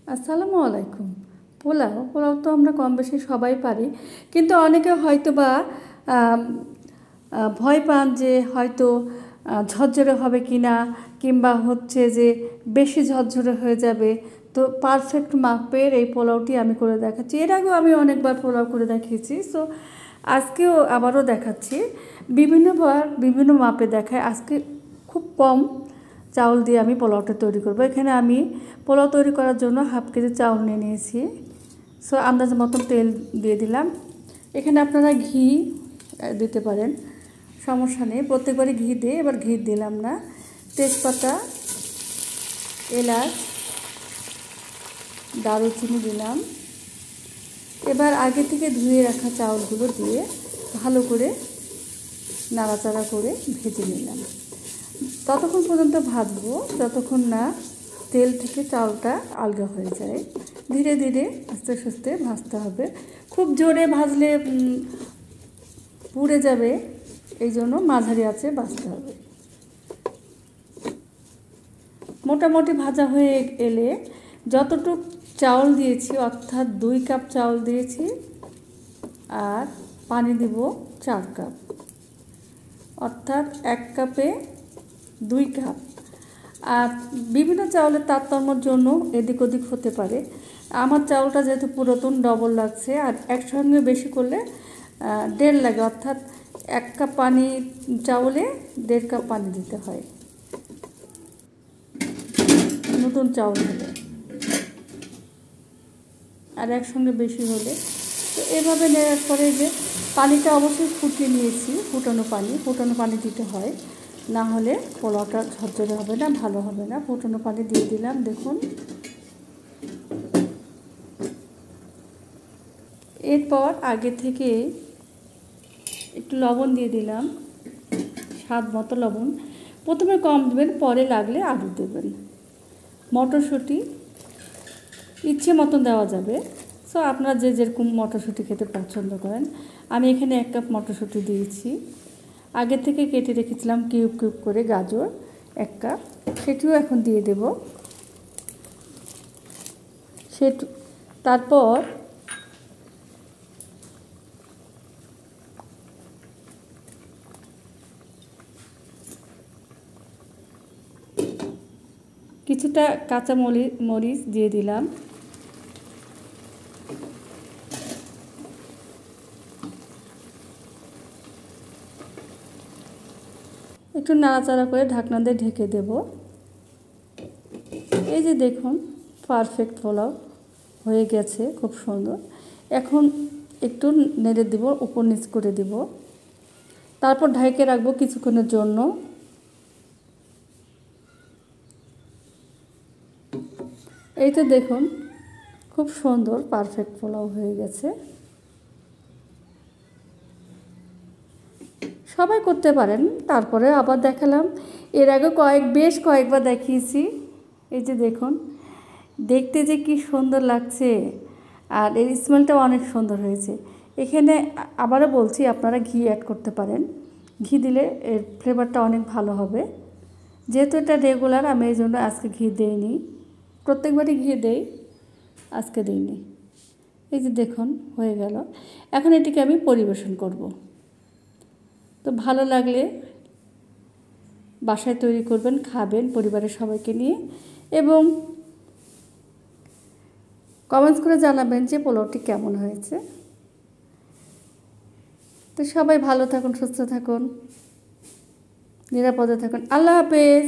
আসসালামু আলাইকুম। পোলাও পোলাও তো আমরা কম বেশি সবাই পারি, কিন্তু অনেকে হয়তো বা আম, ভয় পান যে হয়তো ঝরঝরে হবে কি না, কিংবা হচ্ছে যে বেশি ঝরঝরে হয়ে যাবে। তো পারফেক্ট মাপের এই পোলাওটি আমি করে দেখাচ্ছি। এর আগেও আমি অনেকবার পোলাও করে দেখিয়েছি, সো আজকেও আবারও দেখাচ্ছি। বিভিন্নবার বিভিন্ন মাপে দেখায়। আজকে খুব কম চাউল দিয়ে আমি পোলাওটা তৈরি করব। এখানে আমি পোলাও তৈরি করার জন্য হাফ কেজি চাউল নিয়ে নিয়েছি। সো আন্দাজ মতন তেল দিয়ে দিলাম। এখানে আপনারা ঘি দিতে পারেন, সমস্যা নেই। প্রত্যেকবারই ঘি দিয়ে, এবার ঘি দিলাম না। তেজপাতা, এলাচ, দারুচিনি দিলাম। এবার আগে থেকে ধুয়ে রাখা চাউলগুলো দিয়ে ভালো করে নাড়াচাড়া করে ভেজে নিলাম। ততক্ষণ পর্যন্ত ভাজবো যতক্ষণ না তেল থেকে চালটা আলগা হয়ে যায়। ধীরে ধীরে আস্তে আস্তে ভাজতে হবে। খুব জোরে ভাজলে পুড়ে যাবে, এই জন্য মাঝারি আঁচে ভাজতে হবে। মোটামুটি ভাজা হয়ে এলে যতটুক চাউল দিয়েছি, অর্থাৎ 2 কাপ চাউল দিয়েছি, আর পানি দিব 4 কাপ, অর্থাৎ 1 কাপে 2 কাপ। আর বিভিন্ন চাউলের তারতম্যর জন্য এদিক ওদিক হতে পারে। আমার চাউলটা যেহেতু পুরাতন, ডবল লাগছে, আর একসঙ্গে বেশি করলে 1.5 লাগে, অর্থাৎ 1 কাপ পানি চাউলে 1.5 কাপ পানি দিতে হয় নতুন চাউল হলে, আর একসঙ্গে বেশি হলে। তো এভাবে নেওয়ার পরে যে পানিটা অবশ্যই ফুটিয়ে নিয়েছি, ফুটানো পানি দিতে হয়, না হলে পোলাওটা ঝরঝরে হবে না, ভালো হবে না। ফুটানো পানি দিয়ে দিলাম। দেখুন, এরপর আগে থেকে একটু লবণ দিয়ে দিলাম, স্বাদ মতো লবণ। প্রথমে কম দেবেন, পরে লাগলে আলু দেবেন। মটরশুঁটি ইচ্ছে মতন দেওয়া যাবে। সো আপনারা যে যেরকম মটরশুঁটি খেতে পছন্দ করেন। আমি এখানে 1 কাপ মটরশুঁটি দিয়েছি। আগে থেকে কেটে রেখেছিলাম কিউব কিউব করে গাজর 1 কাপ, সেটিও এখন দিয়ে দেব। তারপর কিছুটা কাঁচা মরিচ দিয়ে দিলাম। একটু নাড়াচাড়া করে ঢাকনা দিয়ে ঢেকে দেব। এই যে দেখুন, পারফেক্ট পোলাও হয়ে গেছে, খুব সুন্দর। এখন একটু নেড়ে দেব, উপর নিচ করে দেব, তারপর ঢেকে রাখবো কিছুক্ষণের জন্য। এই তো দেখুন, খুব সুন্দর পারফেক্ট পোলাও হয়ে গেছে। সবাই করতে পারেন, তারপরে আবার দেখালাম। এর আগে বেশ কয়েকবার দেখিয়েছি। এই যে দেখুন, দেখতে যে কি সুন্দর লাগছে, আর এর স্মেলটাও অনেক সুন্দর হয়েছে। এখানে আবারও বলছি, আপনারা ঘি অ্যাড করতে পারেন। ঘি দিলে এর ফ্লেভারটা অনেক ভালো হবে। যেহেতু এটা রেগুলার, আমি এই জন্য আজকে ঘি দেইনি। প্রত্যেকবারই ঘি দেই, আজকে দিইনি। এই যে দেখুন, হয়ে গেল। এখন এটিকে আমি পরিবেশন করব। তো ভালো লাগলে বাসায় তৈরি করবেন, খাবেন পরিবারের সবাইকে নিয়ে, এবং কমেন্টস করে জানাবেন যে পোলাওটি কেমন হয়েছে। তো সবাই ভালো থাকুন, সুস্থ থাকুন, নিরাপদে থাকুন। আল্লাহ হাফেজ।